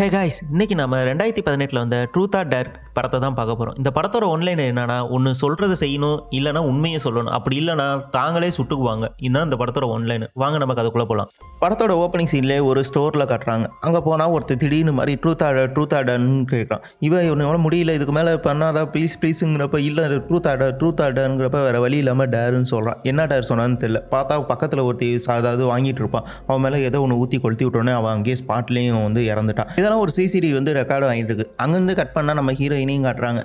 Hey guys, இன்னைக்கு நம்ம 2018 வந்த ட்ரூத் ஆர் டேர் படத்தை தான் பார்க்க போகிறோம். இந்த படத்தோட ஒன்லைன் என்னன்னா, ஒன்று சொல்கிறத செய்யணும், இல்லைனா உண்மையை சொல்லணும். அப்படி இல்லைனா தாங்களே சுட்டுக்குவாங்க. இதுதான் இந்த படத்தோட ஒன்லைன். வாங்க நமக்கு அதுக்குள்ளே போகலாம். படத்தோட ஓப்பனிங் சீன்லேயே ஒரு ஸ்டோரில் காட்டுறாங்க. அங்கே போனால் ஒருத்தர் திடீர்னு மாதிரி ட்ரூத் ஆர்டர்னு கேட்குறான். இவனோட முடியல, இதுக்கு மேலே பண்ணாதா ப்ளீஸுங்கிறப்ப இல்லை ட்ரூத் ஆர்டருங்கிறப்ப வேறு வழி இல்லாமல் டேருன்னு சொல்கிறான். என்ன டேர் சொன்னான்னு தெரியல. பார்த்தா பக்கத்தில் ஒருத்தி அதாவது வாங்கிட்டு இருப்பான். அவன் மேலே ஏதோ ஒன்று ஊற்றி கொளுத்தி விட்டோன்னே அவன் அங்கேயே ஸ்பாட்லேயும் இறந்துட்டான். இதெல்லாம் ஒரு சிசிடிவி ரெக்கார்டு வாங்கிட்டு இருக்கு. அங்கேருந்து கட் பண்ணால் நம்ம ஹீரோயினையும் காட்டுறாங்க.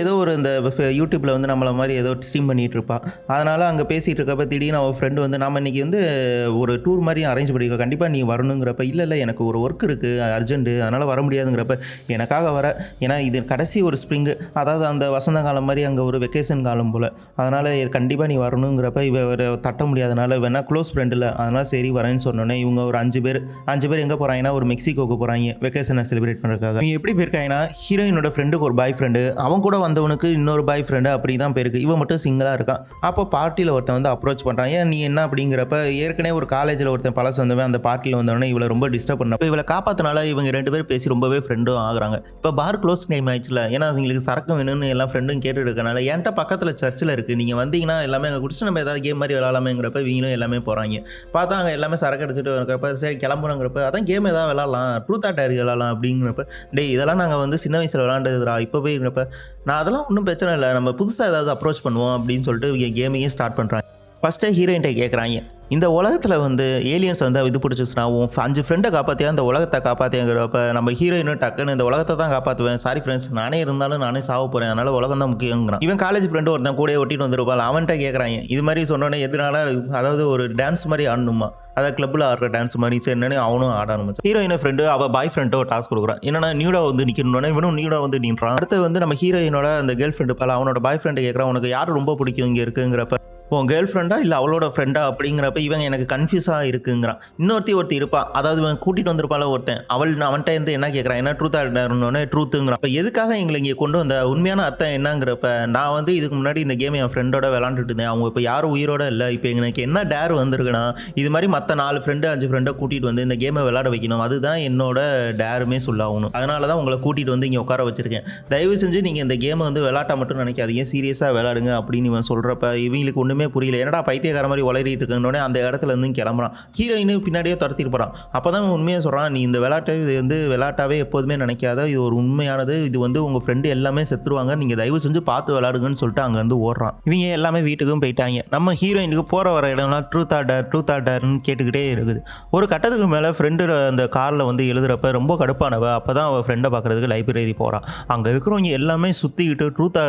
ஏதோ ஒரு இந்த யூடியூப்பில் நம்மள மாதிரி ஏதோ ஸ்ட்ரீம் பண்ணிகிட்டு இருப்பா. அதனால் அங்கே பேசிகிட்டு இருக்கப்ப திடீர்னு அவள் ஃப்ரெண்டு நம்ம இன்றைக்கி ஒரு டூர் மாதிரி அரேஞ்ச் பண்ணிக்க, கண்டிப்பாக நீ வரணுங்கிறப்ப இல்லை எனக்கு ஒரு ஒர்க் இருக்குது அர்ஜென்ட்டு, அதனால் வர முடியாதுங்கிறப்ப எனக்காக வர, ஏன்னா இது கடைசி ஒரு ஸ்ப்ரிங்கு, அதாவது அந்த வசந்த காலம் மாதிரி அங்கே ஒரு வெக்கேஷன் காலம் போல், அதனால் கண்டிப்பாக நீ வரணுங்கிறப்ப தட்ட முடியாதனால வேணா க்ளோஸ் ஃப்ரெண்டு இல்லை, அதனால் சரி வரேன்னு சொன்னோன்னே இவங்க ஒரு 5 பேர் எங்கே போகிறாங்கன்னா ஒரு மெக்சிகோக்கு போகிறாங்க வெக்கேஷனை செலிப்ரேட் பண்ணுறதுக்காக. இவங்க எப்படி போயிருக்காங்கன்னா, ஹீரோயினோட ஃப்ரெண்டுக்கு ஒரு பாய் ஃப்ரெண்டு, அவன் கூட வந்தவனுக்கு இன்னொரு பாய் ஃப்ரெண்டு, அப்படி தான் போயிருக்கு. இவன் மட்டும் சிங்கிளாக இருக்கான். அப்போ பார்ட்டியில் ஒருத்தன் அப்ரோச் பண்ணுறான். ஏன் நீ என்ன அப்படிங்கிறப்ப, ஏற்கனவே ஒரு காலேஜில் ஒருத்தன் பழசு வந்தவன் அந்த பார்ட்டியில் வந்தவொடனே இவளை ரொம்ப டிஸ்டர்ப் பண்ண, இவளை காப்பாற்றினால இவங்க 2 பேர் பேசி ரொம்பவே ஃப்ரெண்டும் ஆகுறாங்க. இப்போ பார் க்ளோஸ் டைம் ஆயிடுச்சுல, ஏன்னா அவங்களுக்கு சரக்கு வேணும்னு எல்லாம் ஃப்ரெண்டும் கேட்டு இருக்கனால, என்கிட்ட பக்கத்தில் சர்ச்சில் இருக்குது, நீங்கள் வந்தீங்கன்னா எல்லாமே அங்கே குடிச்சு நம்ம ஏதாவது கேம் மாதிரி விளாடலாமேங்கிறப்ப இவங்களும் எல்லாமே போகிறாங்க. பார்த்தா அங்கே எல்லாமே சரக்கு எடுத்துகிட்டு வரப்ப சரி கிளம்புறங்கிறப்ப, அதான் கேம் ஏதாவது விளாட்லாம், ட்ரூத் ஆர் டேர் விளாட்லாம் அப்படிங்கிறப்ப, இதெல்லாம் நாங்கள் சின்ன வயசில் விளாண்டதுரா, இப்போ போய்ங்கிறப்ப நான் அதெல்லாம் ஒன்றும் பிரச்சனை இல்லை, நம்ம புதுசாக ஏதாவது அப்ரோச் பண்ணுவோம் அப்படின்னு சொல்லிட்டு கேமையே ஸ்டார்ட் பண்ணுறாங்க. ஃபஸ்ட்டே ஹீரோயின்ட்டை கேட்குறாங்க, இந்த உலகத்தில் ஏலியன்ஸ் இது பிடிச்சிச்சுன்னா உன் 5 ஃப்ரெண்டை காப்பாற்றியா இந்த உலகத்தை காப்பாற்றியாங்கிறப்ப நம்ம ஹீரோயினும் டக்குன்னு இந்த உலகத்தை தான் காப்பாற்றுவேன், சாரி ஃப்ரெண்ட்ஸ் நானே இருந்தாலும் நானே சாவ போகிறேன், அதனால் உலகம் தான் முக்கியங்கிறான். இவன் காலேஜ் ஃப்ரெண்டு ஒருத்தன் கூட ஒட்டிட்டு வந்துருப்பாள். அவன்கிட்ட கேட்குறாங்க இது மாதிரி சொன்னோன்னே, எதனால அதாவது ஒரு டான்ஸ் மாதிரி ஆடணுமா, அதை கிளப்பில் ஆடுற டான்ஸ் மாதிரி என்னன்னு அவனும் ஆட ஆரம்பிச்சான். ஹீரோயினை ஃப்ரெண்டு அவள் பாய் ஃப்ரெண்டோ டாஸ்க் கொடுக்குறான். என்னன்னா நியூடா நிற்கணும்னா இவனும் நியூடா நின்றான். அடுத்து நம்ம ஹீரோயினோட அந்த கேர்ள் ஃப்ரெண்டு பால் அவனோட பாய் ஃப்ரெண்டு கேட்குறான், உனக்கு யார் ரொம்ப பிடிக்கும் இங்கே இருக்குங்கிறப்ப, உன் கேர்ள் ஃப்ரெண்டா இல்லை அவளோட ஃப்ரெண்டா அப்படிங்கிறப்ப இவங்க எனக்கு கன்ஃபியூஸாக இருக்குங்கிறான். ஒருத்தி இருப்பா, அதாவது இவன் கூட்டிகிட்டு வந்திருப்பாள் ஒருத்தன், அவன்கிட்ட இருந்து என்ன கேட்குறான், என்ன ட்ரூத் ஆர்டர்னு ட்ரூத்துங்கிறான். இப்போ எதுக்காக எங்களை இங்கே கொண்டு வந்த உண்மையான அர்த்தம் என்னங்கிறப்ப, நான் இதுக்கு முன்னாடி இந்த கேம் என் ஃப்ரெண்டோட விளாண்டுட்டு இருந்தேன், அவங்க இப்போ யாரும் உயிரோட இல்லை, இப்போ எனக்கு என்ன டேர் வந்திருக்குன்னா இது மாதிரி மற்ற 4 ஃப்ரெண்டு 5 ஃப்ரெண்டை கூட்டிகிட்டு வந்து இந்த கேமை விளாட வைக்கணும், அதுதான் என்னோட டேருமே சொல்லாகணும், அதனால தான் உங்களை கூட்டிகிட்டு வந்து இங்கே உட்கார வச்சிருக்கேன், தயவு செஞ்சு நீங்கள் இந்த கேமை விளாட்டா மட்டும் நினைக்காதீங்க, சீரியஸாக விளாடுங்க அப்படின்னு இவன் சொல்கிறப்ப இவங்களுக்கு ஒன்றுமே புரியல. என்னடா பைத்தியக்கார மாதிரி உளறிட்டு இருக்கோன்னே அந்த இடத்துல இருந்து கிளம்புறான். ஹீரோயினு பின்னாடியே துரத்திட்டு போகிறான். அப்போ தான் உண்மையாக சொல்கிறான், நீ இந்த விளையாட்டை விளையாட்டாவே எப்போதுமே நினைக்காத, இது ஒரு உண்மையானது, இது உங்கள் ஃப்ரெண்டு எல்லாமே செத்துருவாங்க, நீங்கள் தயவு செஞ்சு பார்த்து விளாடுங்கன்னு சொல்லிட்டு அங்கேருந்து ஓடுறான். இவங்க எல்லாமே வீட்டுக்கும் போயிட்டாங்க. நம்ம ஹீரோயினுக்கு போகிற வர இடம்லாம் ட்ரூத் ஆர்டர்னு கேட்டுக்கிட்டே இருக்குது. ஒரு கட்டத்துக்கு மேலே ஃப்ரெண்டு அந்த காரில் எழுதுறப்ப ரொம்ப கடுப்பானவ. அப்போ தான் அவள் ஃப்ரெண்டை பார்க்குறதுக்கு லைப்ரரி போகிறான். அங்கே இருக்கிறவங்க எல்லாமே சுற்றிக்கிட்டு ட்ரூத்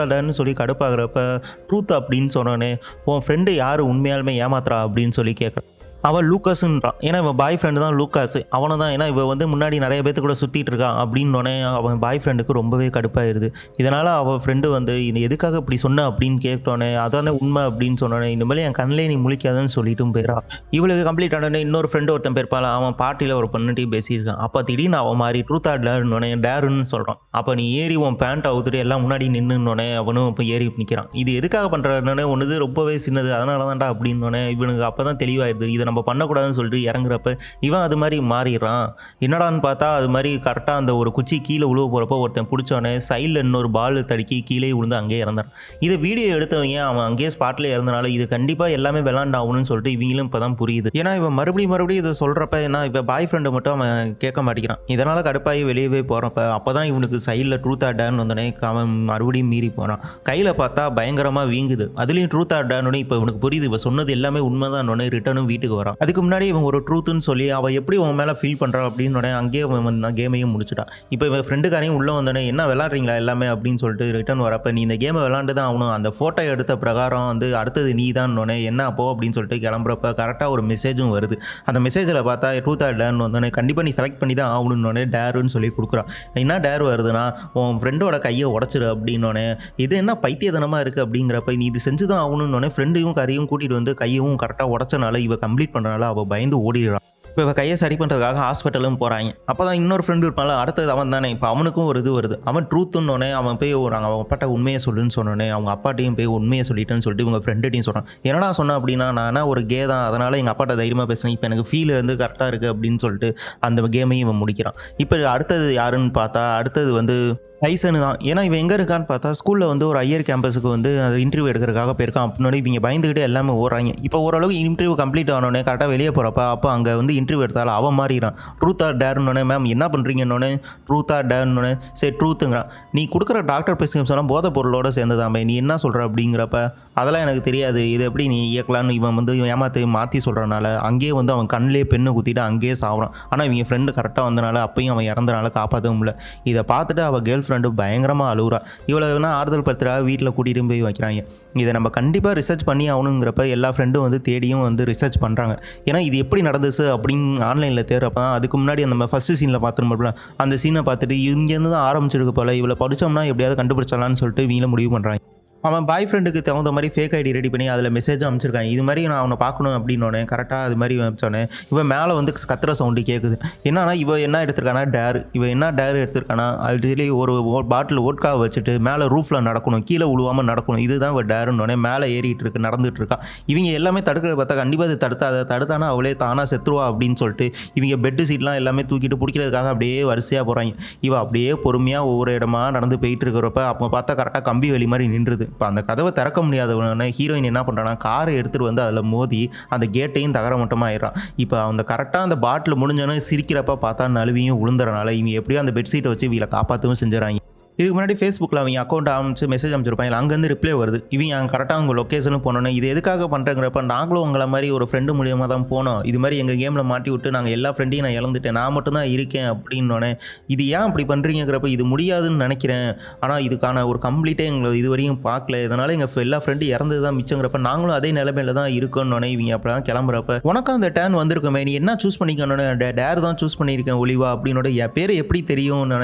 ஆர்டர்னு சொல்லி கடுப்பாகிறப்ப, ட்ரூத் அப்படின்னு சொன்னோன்னே உன் ஃப்ரெண்டு யார் உண்மையாலுமே ஏமாத்துறா அப்படின்னு சொல்லி கேட்குறான். அவள் லூக்காஸுன்றான். ஏன்னா இவன் பாய் ஃப்ரெண்டு தான் லூக்காஸ், அவனை தான். ஏன்னா இவன் முன்னாடி நிறைய பேர்த்து கூட சுற்றிட்டு இருக்கான் அப்படின்னோடனே அவன் பாய் ஃப்ரெண்டுக்கு ரொம்பவே கடுப்பாயிருது. இதனால் அவள் ஃப்ரெண்டு இது எதுக்காக இப்படி சொன்ன அப்படின்னு கேட்டோன்னே, அதானே உண்மை அப்படின்னு சொன்னோன்னே, இனிமேல் என் கண்ணிலே நீ முழிக்காதுன்னு சொல்லிட்டும் போயிடறான். இவளுக்கு கம்ப்ளீட் ஆனோடனே இன்னொரு ஃப்ரெண்டு ஒருத்தன் பேர்ப்பாள், அவன் பார்ட்டியில் ஒரு பொண்ணுகிட்டையும் பேசியிருக்கான். அப்போ திடீர்னு அவன் மாதிரி ட்ரூத் ஆர்டர்னோடனே டேருன்னு சொல்கிறான். அப்போ நீ ஏறி உன் பேண்ட் அவுத்துட்டு எல்லாம் முன்னாடி நின்றுனோடனே அவனும் இப்போ ஏறி நிற்கிறான். இது எதுக்காக பண்ணுறாருன்னே ஒன்று ரொம்பவே சின்னது, அதனால தான்டா அப்படின்னோடனே இவனுக்கு அப்போ தான் தெளிவாயிருது, இதை நம்ம பண்ணக்கூடாதுன்னு சொல்லிட்டு இறங்குறப்ப இவன் அது மாதிரி மாறிடுறான். என்னடான்னு பார்த்தா அது மாதிரி கரெக்டாக அந்த ஒரு குச்சி கீழே உழுவ போகிறப்ப ஒருத்தன் பிடிச்சோடனே சைடில் இன்னொரு பால் தடுக்கி கீழே விழுந்து அங்கேயே இறந்தான். இதை வீடியோ எடுத்தவங்க அவன் அங்கேயே ஸ்பாட்டில் இறந்தனால இது கண்டிப்பாக எல்லாமே விளாண்டாகணும்னு சொல்லிட்டு இவங்களும் இப்போ தான் புரியுது. ஏன்னா இவன் மறுபடியும் இதை சொல்கிறப்ப என்ன, இப்போ பாய் ஃப்ரெண்டை மட்டும் அவன் கேட்க மாட்டேங்கிறான். இதனால் கடுப்பாகி வெளியவே போகிறப்ப அப்போ தான் இவனுக்கு சைடில் ட்ரூத் ஆர்டர்னு வந்தோடனே அவன் மறுபடியும் மீறி போகிறான். கையில் பார்த்தா பயங்கரமாக வீங்குது. அதுலேயும் ட்ரூத் ஆர்டர்னு இப்போ இவனுக்கு புரியுது, இவன் சொன்னது எல்லாமே உண்மைதான். ரிட்டர்னும் வீட்டுக்கு வரான். அதுக்கு முன்னாடி இவன் ஒரு ட்ரூத்துன்னு சொல்லி அவள் எப்படி உன் மேலே ஃபீல் பண்ணுறான் அப்படின்னு அங்கேயே அவன் கேமையும் முடிச்சுட்டான். இப்போ இவன் ஃப்ரெண்டுக்காரையும் உள்ளே வந்தோடனே என்ன விளாட்றீங்களா எல்லாமே அப்படின்னு சொல்லிட்டு ரிட்டர்ன் வரப்போ, நீ இந்த கேமை விளாண்டு தான் ஆகணும், அந்த ஃபோட்டோ எடுத்த பிரகாரம் அடுத்தது நீ தான் என்ன அப்போ அப்படின்னு சொல்லிட்டு கிளம்புறப்ப கரெக்டாக ஒரு மெசேஜும் வருது. அந்த மெசேஜில் பார்த்தா ட்ரூத் ஆர்டர்னு வந்தோடனே கண்டிப்பாக நீ செலக்ட் பண்ணி தான் ஆகணுன்னே டேருன்னு சொல்லி கொடுக்குறான். என்ன டேர் வருதுன்னா, உன் ஃப்ரெண்டோட கையை உடச்சிரு அப்படின்னோடனே, இது என்ன பைத்தியதனமாக இருக்குது அப்படிங்கிறப்ப, நீ இது செஞ்சு தான் ஆகணுன்னே ஃப்ரெண்டையும் கரையும் கூட்டிகிட்டு வந்து கையும் கரெக்டாக உடச்சனால இவ கம்ப்ளீட் பண்ணுறனால அவள் பயந்து ஓடிடுறான். இப்போ இவ கையை சரி பண்ணுறதுக்காக ஹாஸ்பிட்டலும் போகிறாங்க. அப்போ தான் இன்னொரு ஃப்ரெண்டு இருப்பான்ல, அடுத்தது அவன் தானே. இப்போ அவனுக்கும் ஒரு இது வருது. அவன் ட்ரூத்துன்னொடனே அவன் போய் அவங்க அப்பாட்ட உண்மையை சொல்லுன்னு சொன்னோடனே அவங்க அப்பாட்டையும் போய் உண்மையை சொல்லிட்டேன்னு சொல்லிட்டு இவங்க ஃப்ரெண்டுட்டையும் சொல்கிறான். என்னடா சொன்னேன் அப்படின்னா, நான் ஒரு கே தான், அதனால் எங்கள் அப்பாட்ட தைரியமாக பேசுனேன், இப்போ எனக்கு ஃபீல் வந்து கரெக்டாக இருக்குது அப்படின்னு சொல்லிட்டு அந்த கேமையும் இவன் முடிக்கிறான். இப்போ அடுத்தது யாருன்னு பார்த்தா அடுத்தது வந்து டைசனு தான். ஏன்னா இவன் எங்கே இருக்கான்னு பார்த்தா ஸ்கூலில் வந்து ஒரு ஐயர் கேம்பஸுக்கு வந்து அது இன்டர்வியூ எடுக்கிறதுக்காக போயிருக்கான். அப்படின்னோடனே இவங்க பயந்துக்கிட்டே எல்லாமே ஓடுறாங்க. இப்போ ஓரளவுக்கு இன்டர்வியூ கம்ப்ளீட் ஆனோடனே கரெக்டாக வெளியே போகிறப்ப அப்போ அங்கே வந்து இன்டர்வியூ எடுத்தாலும் அவன் மாறிறான். ட்ரூத் ஆர் டேர்னோடனே மேம் என்ன பண்ணுறீங்கன்னொடனே ட்ரூத் ஆர் டேர்னோடனே சரி ட்ரூத்துங்கிறான். நீ கொடுக்குற டாக்டர் ப்ரிஸ்கிரிப்ஷன்லாம் போதை பொருளோட சேர்ந்ததாமே, நீ என்ன சொல்கிற அப்படிங்கிறப்ப அதெல்லாம் எனக்கு தெரியாது, இது எப்படி நீ இயக்கலான்னு இவன் வந்து ஏமாற்றி மாற்றி சொல்கிறனால அங்கேயே வந்து அவன் கண்ணிலே பெண்ணை குத்திட்டு அங்கேயே சாப்பிட்றான். ஆனால் இவங்க ஃப்ரெண்டு கரெக்டாக வந்தனால அப்பையும் அவன் இறந்தனால காப்பாற்றவும் இல்லை. இதை பார்த்துட்டு அவள் கேர்ள் ஃப்ரெண்டு பயங்கரமாக அழுகுறா. இவ்வளோ வேணா ஆறுதல் படுத்துறா, வீட்டில் கூட்டிகிட்டு போய் வைக்கிறாங்க. இதை நம்ம கண்டிப்பாக ரிசர்ச் பண்ணி ஆகணுங்கிறப்ப எல்லா ஃப்ரெண்டும் வந்து தேடியும் வந்து ரிசர்ச் பண்ணுறாங்க. ஏன்னா இது எப்படி நடந்துச்சு அப்படின்னு ஆன்லைனில் தேடுறப்ப அதுக்கு முன்னாடி நம்ம ஃபஸ்ட்டு சீனில் பார்த்துருப்போம்ல, அந்த சீனை பார்த்துட்டு இங்கேருந்து தான் ஆரம்பிச்சிருக்கு போல், இவ்வளோ படித்தோம்னா எப்படியாவது கண்டுபிடிச்சலான்னு சொல்லிட்டு இவங்கள முடிவு பண்ணுறாங்க. அவன் பாய் ஃப்ரெண்டுக்கு தகுந்த மாதிரி ஃபேக் ஐடி ரெடி பண்ணி அதில் மெசேஜ் அனுப்பிச்சிருக்கான். இது மாதிரி நான் அவனை பார்க்கணும் அப்படின்னோடனே கரெக்டாக அது மாதிரி அனுப்பிச்சோன்னே இவன் மேலே வந்து கத்துற சவுண்டு கேட்குது. என்னன்னா இவன் என்ன எடுத்திருக்கானா டேர், இவன் என்ன டேர் எடுத்திருக்கானா ஆல்ரெடி ஒரு பாட்டில் ஓட்காவை வச்சுட்டு மேலே ரூஃபில் நடக்கணும், கீழே உழுவாமல் நடக்கணும், இதுதான் இவன் டேருன்னொடனே மேலே ஏறிட்டு இருக்கு, நடந்துட்டு இருக்கான். இவங்க எல்லாமே தடுக்கிறத பார்த்தா கண்டிப்பாக அது தடுத்தானா அவளே தானாக செத்துருவா அப்படின்னு சொல்லிட்டு இவங்க பெட்டு சீட்லாம் எல்லாமே தூக்கிட்டு பிடிக்கிறதுக்காக அப்படியே வரிசையாக போகிறாங்க. இவன் அப்படியே பொறுமையாக ஒவ்வொரு இடமா நடந்து போயிட்டு இருக்கிறப்ப அப்போ பார்த்தா கரெக்டாக கம்பி வலி மாதிரி நின்றுது. இப்போ அந்த கதவை திறக்க முடியாதவன ஹீரோயின் என்ன பண்ணுறான்னா காரை எடுத்துகிட்டு வந்து அதில் மோதி அந்த கேட்டையும் தகர மட்டமாக ஆயிடுறான். இப்போ அந்த கரெக்டாக அந்த பாட்டில் முடிஞ்சோன்னே சிரிக்கிறப்ப பார்த்தா நழுவியும் விழுந்துறனால இவங்க எப்படியோ அந்த பெட்ஷீட்டை வச்சு இவங்களை காப்பாற்றவும் செஞ்சுறாங்க. இதுக்கு முன்னாடி ஃபேஸ்புக்கில் அவங்க அக்கௌண்ட் அமைச்சு மெசேஜ் அமைச்சிருப்பாங்க, அங்கேருந்து ரிப்ளை வருது. இவங்க அங்கே கரெக்டாக உங்கள் லொக்கேஷனும் போனோன்னே இது எதுக்காக பண்ணுறங்கிறப்ப நாங்களும் உங்களை மாதிரி ஒரு ஃப்ரெண்டு மூலியமாக தான் போனோம், இது மாதிரி எங்கள் கேமில் மாட்டி விட்டு நாங்கள் எல்லா ஃப்ரெண்டையும் நான் இழந்துட்டேன், நான் மட்டும் தான் இருக்கேன் அப்படின்னோடனே இது ஏன் அப்படி பண்ணுறீங்கிறப்ப இது முடியாதுன்னு நினைக்கிறேன், ஆனால் இதுக்கான ஒரு கம்ப்ளீட்டே எங்களை இது வரையும் பார்க்கல, இதனால் எங்கள் எல்லா ஃப்ரெண்டு இறந்து தான் மிச்சங்கிறப்ப நாங்களும் அதே நிலைமையில தான் இருக்கோன்னொடனே இவங்க அப்படி தான் கிளம்புறப்ப உனக்கும் அந்த டேன் வந்திருக்குமே, நீ என்ன சூஸ் பண்ணிக்கணுன்னே டேர் தான் சூஸ் பண்ணியிருக்கேன் ஒளிவா அப்படின்னோட என் பேர் எப்படி தெரியும்,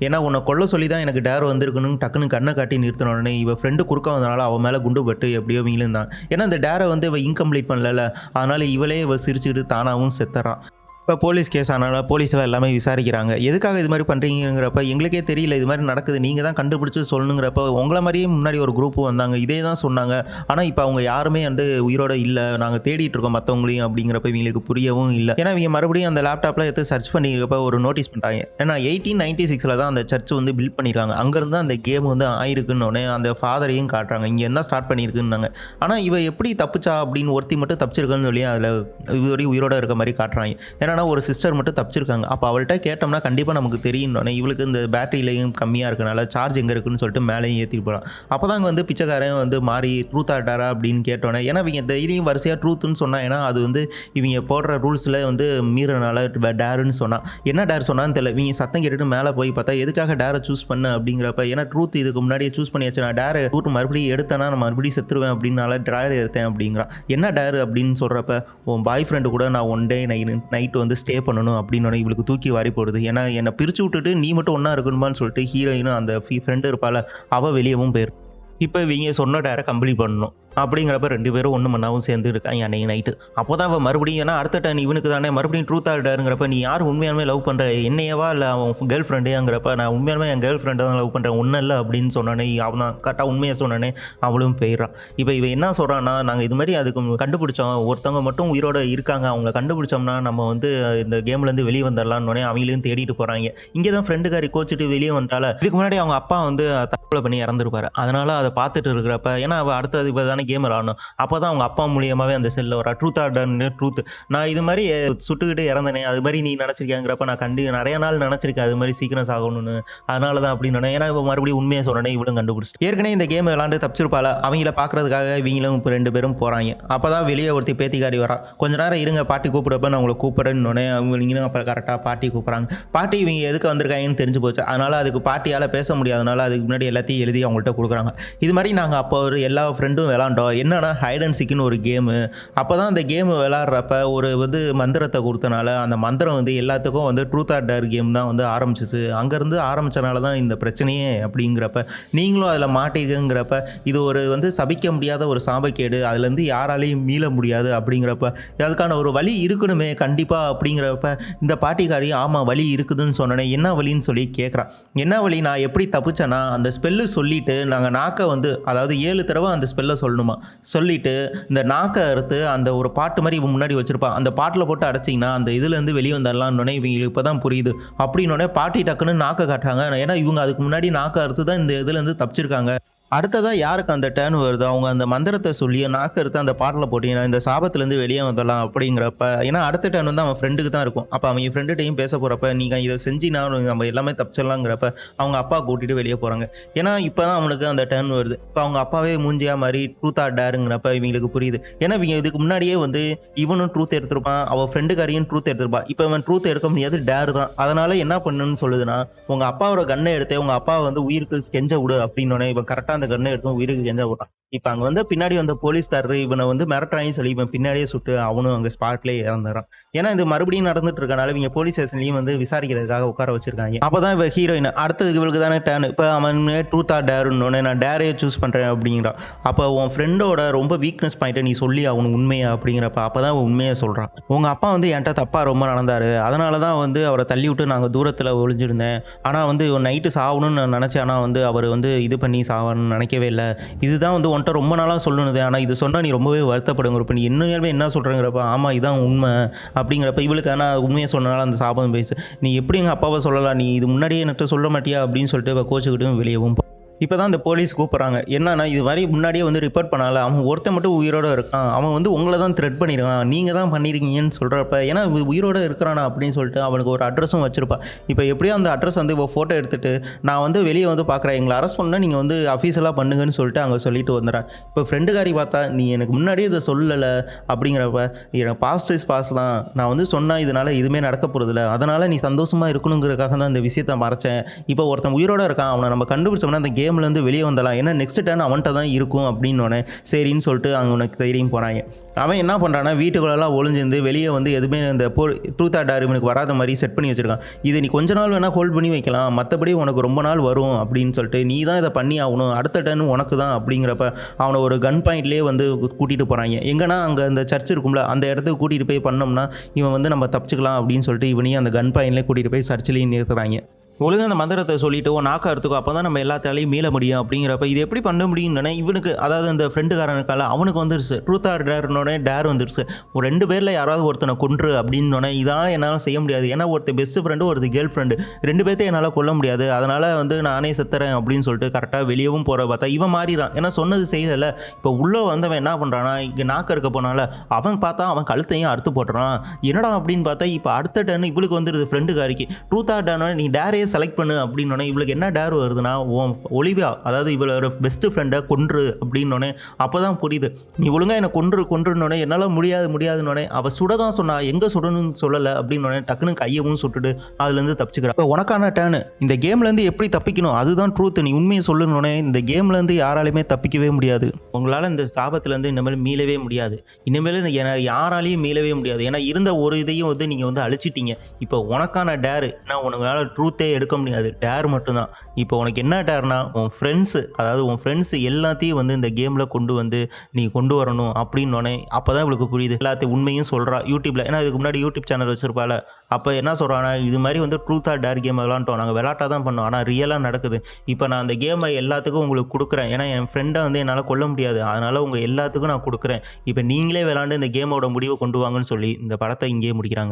ஏன்னா உன்னை கொல்ல சொல்லி தான் எனக்கு டேர் வந்திருக்குன்னு டக்குன்னு கண்ணை காட்டி நிறுத்தினோடனே இவ ஃப்ரெண்டு குறுக்க வந்தனால அவன் மேலே குண்டு பட்டு எப்படியோ விழுந்தான். ஏன்னா அந்த டேரை வந்து இவ இன்கம்ப்ளீட் பண்ணல, அதனால இவளே இவ சிரிச்சுக்கிட்டு தானாகவும் செத்துறான். இப்போ போலீஸ் கேஸ் ஆனால போலீஸில் எல்லாமே விசாரிக்கிறாங்க. எதுக்காக இது மாதிரி பண்ணுறீங்கிறப்ப எங்களுக்கே தெரியல, இது மாதிரி நடக்குது, நீங்கள் தான் கண்டுபிடிச்சி சொல்லணுங்கிறப்ப உங்களை மாதிரியே முன்னாடி ஒரு குரூப்பு வந்தாங்க, இதே தான் சொன்னாங்க, ஆனால் இப்போ அவங்க யாருமே வந்து உயிரோட இல்லை, நாங்கள் தேடிட்டு இருக்கோம் மற்றவங்களையும் அப்படிங்கிறப்ப இவங்களுக்கு புரியவும் இல்லை. ஏன்னா இவங்க மறுபடியும் அந்த லேப்டாப்பில் எடுத்து சர்ச் பண்ணிக்கிறப்ப ஒரு நோட்டீஸ் பண்ணுறாங்க. ஏன்னா 1896 தான் அந்த சர்ச் வந்து பில்ட் பண்ணியிருக்காங்க, அங்கேருந்து அந்த கேம் வந்து ஆயிருக்குன்னொடனே அந்த ஃபாதரையும் காட்டுறாங்க, இங்கே என்ன ஸ்டார்ட் பண்ணியிருக்குன்னாங்க. ஆனால் இவ எப்படி தப்பிச்சா அப்படின்னு ஒருத்தி மட்டும் தப்பிச்சிருக்குன்னு சொல்லி அதில் இதுவரையும் உயிரோட இருக்க மாதிரி காட்டுறாங்க. ஏன்னா ஒரு சிஸ்டர் மட்டும் தப்பிச்சிருக்காங்க. அப்போ அவள்கிட்ட கேட்டோம்னா கண்டிப்பாக நமக்கு தெரியும்னோடனே இவளுக்கு இந்த பேட்டரியிலையும் கம்மியாக இருக்கனால சார்ஜ் எங்கே இருக்குன்னு சொல்லிட்டு மேலேயும் ஏற்றிட்டு போகலாம். அப்போ தான் வந்து பிச்சைக்காரன் வந்து மாறி ட்ரூத் ஆட்டாரா அப்படின்னு கேட்டோன்னே, ஏன்னா இவங்க தைரியம் வரிசையாக ட்ரூத்துன்னு சொன்னால், ஏன்னா அது வந்து இவங்க போடுற ரூல்ஸில் வந்து மீறனால டேருன்னு சொன்னான். என்ன டேர் சொன்னான்னு தெரியல. இவங்க சத்தம் கேட்டுட்டு மேலே போய் பார்த்தா எதுக்காக டேரை சூஸ் பண்ண அப்படிங்கிறப்ப, ஏன்னா ட்ரூத் இதுக்கு முன்னாடியே சூஸ் பண்ணியாச்சு, நான் டேரை ரூட் மறுபடியும் எடுத்தேன்னா நான் மறுபடியும் செத்துருவேன் அப்படின்னால டேர் எடுத்தேன் அப்படிங்கிறான். என்ன டேர் அப்படின்னு சொல்கிறப்ப, உன் பாய் ஃப்ரெண்டு கூட நான் ஒன் டே நைட்டு வந்து ஸ்டே பண்ணணும் அப்படின்னு இவளுக்கு தூக்கி வாரி போடுது. ஏன்னா என்னை பிரித்து விட்டுட்டு நீ மட்டும் ஒன்றா இருக்கணுமான்னு சொல்லிட்டு ஹீரோயினும் அந்த ஃப்ரெண்டு இருப்பாள் அவள் வெளியவும் போயிரு. இப்போ இவங்க சொன்ன டேரை கம்ப்ளீட் பண்ணணும் அப்படிங்கிறப்ப ரெண்டு பேரும் ஒன்று மண்ணாவும் சேர்ந்து இருக்காங்க அன்னைக்கு நைட்டு. அப்போ தான் அவன் மறுபடியும், ஏன்னா அடுத்த டைம் இவனுக்கு தானே மறுபடியும் ட்ரூத் ஆகிட்டாருங்கிறப்ப, நீ யார் உண்மையாலுமே லவ் பண்ணுற என்னையவா இல்லை அவன் கேர்ள் ஃப்ரெண்டேங்கிறப்ப, நான் உண்மையாலுமே என் கேர்ள் ஃப்ரெண்டை தான் லவ் பண்ணுறேன் ஒன்றும் இல்லை அப்படின்னு சொன்னானே. அவன் தான் கரெக்டாக உண்மையாக சொன்னானே, அவளும் போயிடுறான். இப்போ இவன் என்ன சொல்கிறான்னா, நாங்கள் இது மாதிரி அதுக்கு கண்டுபிடிச்சோம், ஒருத்தவங்க மட்டும் உயிரோட இருக்காங்க, அவங்கள கண்டுபிடிச்சோம்னா நம்ம வந்து இந்த கேம்லேருந்து வெளியே வந்துடலான்னு அவங்களையும் தேடிட்டு போகிறாங்க. இங்கே தான் ஃப்ரெண்டுக்காரி கோச்சிட்டு வெளியே வந்துட்டால, இதுக்கு முன்னாடி அவங்க அப்பா வந்து தற்கொலை பண்ணி இறந்துருப்பாரு, அதனால் அதை பார்த்துட்டு இருக்கிறப்ப, ஏன்னா அவள் அடுத்தது இப்போ தானே கேம் விளாடணும், அப்போ தான் அவங்க அப்பா மூலியமாகவே அந்த செல்லில் வரா ட்ரூத் ஆர் டன் ட்ரூத், நான் இது மாதிரி சுட்டுக்கிட்டு இறந்தனே அது மாதிரி நீ நினச்சிருக்கேங்கிறப்ப, நான் நிறைய நாள் நினச்சிருக்கேன் அது மாதிரி சீக்கிரம் சாகணும்னு, அதனால தான் அப்படின்னு. ஏன்னா இப்போ மறுபடியும் உண்மையாக சொன்னேனே இவளும் கண்டுபிடிச்சி ஏற்கனவே இந்த கேம் விளாண்டு தப்பிச்சிருப்பாள். அவங்கள பார்க்கறதுக்காக இவங்களும் இப்போ ரெண்டு பேரும் போகிறாங்க. அப்போ தான் வெளியே ஒருத்தி பேத்திக்காரி வரா, கொஞ்ச நேரம் இருங்க பாட்டி கூப்பிட்றப்ப நான் உங்களை கூப்பிட்றேன்னு அவங்களும் அப்புறம் கரெக்டாக பாட்டி கூப்பிட்றாங்க. பாட்டி இவங்க எதுக்கு வந்திருக்காங்கன்னு தெரிஞ்சு போச்சு, அதனால் அதுக்கு பாட்டியால் பேச முடியாதனால அதுக்கு முன்னாடி எல்லாத்தையும் எழுதி அவங்கள்ட்ட கொடுக்குறாங்க. இது மாதிரி நாங்கள் அப்போ ஒரு எல்லா ஃப்ரெண்டும் விளாண்டோம், விளாண்டோம். என்னன்னா ஹைட் அண்ட் சீக்னு ஒரு கேமு. அப்போ தான் அந்த கேம் விளாட்றப்ப ஒரு மந்திரத்தை கொடுத்தனால அந்த மந்திரம் எல்லாத்துக்கும் ட்ரூத் ஆர் டேர் கேம் தான் ஆரம்பிச்சிச்சு. அங்கேருந்து ஆரம்பித்தனால தான் இந்த பிரச்சனையே அப்படிங்கிறப்ப நீங்களும் அதில் மாட்டிருக்குங்கிறப்ப இது ஒரு சபிக்க முடியாத ஒரு சாபக்கேடு. அதுலேருந்து யாராலையும் மீள முடியாது அப்படிங்கிறப்ப அதுக்கான ஒரு வழி இருக்கணுமே கண்டிப்பாக அப்படிங்கிறப்ப இந்த பாட்டிக்காரி ஆமாம் வழி இருக்குதுன்னு சொன்னேன். என்ன வழின்னு சொல்லி கேட்குறான். என்ன வழி நான் எப்படி தப்பிச்சேன்னா அந்த ஸ்பெல்லு சொல்லிவிட்டு நாங்கள் நாக்கை அதாவது 7 தடவை அந்த ஸ்பெல்லை சொல்லணுமா. சொல்லிவிட்டு இந்த நாக்கை அறுத்து அந்த ஒரு பாட்டு மாதிரி இவன் முன்னாடி வச்சுருப்பான். அந்த பாட்டில் போட்டு அடைச்சிங்கன்னா அந்த இதுலேருந்து வெளியே வந்துடலான்னு இவங்களுக்கு இப்போ தான் புரியுது. அப்படின்னோடனே பாட்டி டக்குன்னு நாக்கை காட்டுறாங்க. ஏன்னா இவங்க அதுக்கு முன்னாடி நாக்கை அறுத்து தான் இந்த இதுலேருந்து தப்பிச்சிருக்காங்க. அடுத்ததாக யாருக்கு அந்த டேர்ன் வருதோ அவங்க அந்த மந்திரத்தை சொல்லி நாக்கு எடுத்து அந்த பாட்டில் போட்டிங்கன்னா இந்த சாபத்துலேருந்து வெளியே வந்துடலாம் அப்படிங்கிறப்ப ஏன்னா அடுத்த டேர்ன் அவன் ஃப்ரெண்டுக்கு தான் இருக்கும். அப்போ அவங்க ஃப்ரெண்டுகிட்டையும் பேச போகிறப்ப நீங்கள் இதை செஞ்சினா நம்ம எல்லாமே தப்பிச்சிடலாங்கிறப்ப அவங்க அப்பா கூட்டிகிட்டு வெளியே போகிறாங்க. ஏன்னா இப்போ தான் அவனுக்கு அந்த டேர்ன் வருது. இப்போ அவங்க அப்பாவே மூஞ்சியா மாதிரி ட்ரூத் ஆர் டேருங்கிறப்ப இவங்களுக்கு புரியுது. ஏன்னா இவங்க இதுக்கு முன்னாடியே இவனும் ட்ரூத் எடுத்திருப்பான், அவள் ஃப்ரெண்டுக்காரையும் ட்ரூத் எடுத்திருப்பான். இப்போ அவன் ட்ரூத் எடுக்க முடியாது, டேர் தான். அதனால் என்ன பண்ணுன்னு சொல்லுதுன்னா உங்கள் அப்பாவோட கண்ணை எடுத்து உங்கள் அப்பா உயிருக்கு கெஞ்ச விடு அப்படின்னோடனே இவன் கரெக்டாக அந்த கண்ணை எடுத்து உயிருக்கு கெஞ்ச விடுறான். இப்போ அங்கே பின்னாடி போலீஸ்காரரு இவனை மிரட்டுறாங்கன்னு சொல்லி இவன் பின்னாடியே சுட்டு அவனும் அங்கே ஸ்பாட்லேயே இறந்துறான். ஏன்னா இது மறுபடியும் நடந்துட்டு இருக்கனால இவங்க போலீஸ் ஸ்டேஷன்லையும் விசாரிக்கிறதுக்காக உட்கார வச்சிருக்காங்க. அப்போ தான் இவன் ஹீரோயின் அடுத்தது இவளுக்கு தானே டேர்ன். இப்போ அவன் ட்ரூத் ஆர் டேருன்னொன்னே நான் டேரையே சூஸ் பண்ணுறேன் அப்படிங்கிறான். அப்போ உன் ஃப்ரெண்டோட ரொம்ப வீக்னஸ் பாயிண்ட்டை நீ சொல்லி அவனுக்கு உண்மையா அப்படிங்கிறப்ப அப்போ தான் உண்மையை சொல்கிறான். உங்கள் அப்பா என்கிட்ட தப்பாக ரொம்ப நடந்தார், அதனால தான் அவரை தள்ளி விட்டு நாங்கள் தூரத்தில் ஒளிஞ்சிருந்தேன். ஆனால் நைட்டு சாகணும்னு நான் நினச்சேன். ஆனால் அவர் இது பண்ணி சாகணும்னு நினைக்கவே இல்லை. இதுதான் உன்கிட்ட ரொம்ப நாளாக சொல்லணுது, ஆனால் இது சொன்னால் நீ ரொம்பவே வருத்தப்படுங்கிறப்ப நீ இன்னுமே என்ன சொல்கிறேங்கிறப்ப ஆமாம் இதான் உண்மை அப்படிங்கிறப்ப இவளுக்கு ஆனால் உண்மையை சொன்னனால அந்த சாபம் பேசு நீ எப்படி எங்கள் அப்பாவை சொல்லலாம், நீ இது முன்னாடியே என்கிட்ட சொல்ல மாட்டியா அப்படின்னு சொல்லிட்டு கோச்சுக்கிட்டும் வெளியவும். இப்போ தான் இந்த போலீஸ் கூப்பிட்றாங்க. என்னன்னா இது மாதிரி முன்னாடியே ரிப்போர்ட் பண்ணால அவன் ஒருத்தன் மட்டும் உயிரோடு இருக்கான், அவன் உங்களை தான் த்ரெட் பண்ணியிருக்கான், நீங்கள் தான் பண்ணியிருக்கீங்கன்னு சொல்கிறப்ப ஏன்னா உயிரோடு இருக்கிறானா அப்படின்னு சொல்லிட்டு அவனுக்கு ஒரு அட்ரஸும் வச்சுருப்பான். இப்போ எப்படியோ அந்த அட்ரஸ் ஃபோட்டோ எடுத்துகிட்டு நான் வெளியே பார்க்குறேன், எங்களை அரெஸ்ட் பண்ணால் நீங்கள் அஃபீஷியலாக பண்ணுங்கன்னு சொல்லிட்டு அங்கே சொல்லிட்டு வந்துடுறேன். இப்போ ஃப்ரெண்டுக்காரி பார்த்தா நீ எனக்கு முன்னாடியே இதை சொல்லலை அப்படிங்கிறப்ப எனக்கு பாஸ்ட் இஸ் பாஸ் தான், நான் சொன்னால் இதனால் எதுவுமே நடக்க போகிறதில்ல, அதனால் நீ சந்தோஷமாக இருக்கணுங்கிறதுக்காக தான் இந்த விஷயத்தை மறைச்சேன். இப்போ ஒருத்தன் உயிரோடு இருக்கான், அவனை நம்ம கண்டுபிடிச்சோம்னா அந்த கேம்லேருந்து வெளியே வந்தலாம், ஏன்னா நெக்ஸ்ட் டர்ன் அவன்கிட்ட தான் இருக்கும் அப்படின்னோடனே சரின்னு சொல்லிட்டு அவங்க உனக்கு தைரியம் போகிறாங்க. அவன் என்ன பண்ணுறான்னா வீட்டுக்குள்ளெல்லாம் ஒளிஞ்சிருந்து வெளியே எதுவுமே இந்த ட்ரூத் ஆர் டேர் இவனுக்கு வராத மாதிரி செட் பண்ணி வச்சுருக்கான். இதை நீ கொஞ்ச நாள் வேணால் ஹோல்ட் பண்ணி வைக்கலாம், மற்றபடி உனக்கு ரொம்ப நாள் வரும் அப்படின்னு சொல்லிட்டு நீ தான் இதை பண்ணி ஆகணும், அடுத்த டர்ன் உனக்கு தான் அப்படிங்கிறப்ப அவனை ஒரு கன் பாயிண்ட்லேயே கூட்டிகிட்டு போகிறாங்க. எங்கன்னா அங்கே அந்த சர்ச் இருக்கும்ல அந்த இடத்துக்கு கூட்டிகிட்டு போய் பண்ணோம்னா இவன் நம்ம தப்பிச்சுக்கலாம் அப்படின்னு சொல்லிட்டு இவனையும் அந்த கன் பாயிண்ட்லேயே கூட்டிகிட்டு போய் சர்ச்சிலையும் நிறுத்துறாங்க. ஒழுங்காக அந்த மந்திரத்தை சொல்லிவிட்டு நாக்கா எடுத்துக்கோ அப்போ தான் நம்ம எல்லாத்தாலையும் மீள முடியும் அப்படிங்கிறப்ப இது எப்படி பண்ண முடியும்னு இவனுக்கு அதாவது அந்த ஃப்ரெண்டுக்காரனுக்கால அவனுக்கு வந்துருச்சு ட்ரூத் ஆர் டேர்னோடனே டேர் வந்துருச்சு. ஒரு 2 பேரில் யாராவது ஒருத்தனை கொன்று அப்படின்னோடனே இதனால் என்னால் செய்ய முடியாது, ஏன்னா ஒருத்தர் பெஸ்ட் ஃப்ரெண்டு ஒருத்தர் கேர்ள் ஃப்ரெண்டு 2 பேர்த்தையும் என்னால் கொல்ல முடியாது, அதனால் நானே செத்துறேன் அப்படின்னு சொல்லிட்டு கரெக்டாக வெளியவும் போகிற பார்த்தா இவன் மாறிடான். ஏன்னா சொன்னது செய்யலை. இப்போ உள்ளே வந்தவன் என்ன பண்ணுறான்னா இங்கே நாக்க இருக்க போனால அவன் பார்த்தா அவன் கழுத்தையும் அறுத்து போட்டுறான். என்னடா அப்படின்னு பார்த்தா இப்போ அடுத்த டர்ன் இவளுக்கு வந்துடுது ஃப்ரெண்டுக்காரிக்கு. ட்ரூத் ஆர் டேர்னோட நீ டேரே செலக்ட் பண்ணு அப்படின்னோடனே இவளுக்கு என்ன டேர் வருதுன்னா ஒலிவியா அதாவது இவளோட பெஸ்ட் ஃப்ரெண்டை கொன்று அப்படின்னோடனே அப்போ தான் புரியுது நீ ஒழுங்காக என்னை கொன்றுனோடனே என்னால் முடியாதுன்னொடனே அவள் சுட தான் சொன்னா, எங்கே சுடணும்னு சொல்லலை அப்படின்னோடனே டக்குன்னு கையவும் சுட்டுட்டு அதுலேருந்து தப்பிச்சுக்கிறா. இப்போ உனக்கான டேர்னு இந்த கேம்லேருந்து எப்படி தப்பிக்கணும் அதுதான் ட்ரூத், நீ உண்மையை சொல்லணுன்னே இந்த கேம்லேருந்து யாராலையுமே தப்பிக்கவே முடியாது. உங்களால் இந்த சாபத்துலேருந்து இனிமேல் மீளவே முடியாது, இனிமேல் யாராலையும் மீளவே முடியாது. ஏன்னா இருந்த ஒரு இதையும் நீங்கள் அழிச்சிட்டீங்க. இப்போ உனக்கான டேரு நான் உனக்கான ட்ரூத்தே எடுக்க முடியாது, டேர் மட்டும்தான். இப்போ உனக்கு என்ன டேர்னா உன் ஃப்ரெண்ட்ஸு எல்லாத்தையும் இந்த கேமில் நீ கொண்டு வரணும் அப்படின்னோடனே அப்போ தான் இவளுக்கு புரியுது எல்லாத்தையும் உண்மையும் சொல்கிறா யூடியூப்பில். ஏன்னா இதுக்கு முன்னாடி யூடியூப் சேனல் வச்சுருப்பாள். அப்போ என்ன சொல்கிறானா இது மாதிரி ட்ரூத் ஆர் டேர் கேம் விளாண்டோம், நாங்கள் விளாட்டாக தான் பண்ணோம், ஆனால் ரியலாக நடக்குது. இப்போ நான் அந்த கேமை எல்லாத்துக்கும் உங்களுக்கு கொடுக்குறேன், ஏன்னா என் ஃப்ரெண்டை என்னால் கொல்ல முடியாது, அதனால் உங்கள் எல்லாத்துக்கும் நான் கொடுக்குறேன். இப்போ நீங்களே விளாண்டு இந்த கேமோட முடிவை கொண்டு வாங்கன்னு சொல்லி இந்த படத்தை இங்கேயே முடிக்கிறாங்க.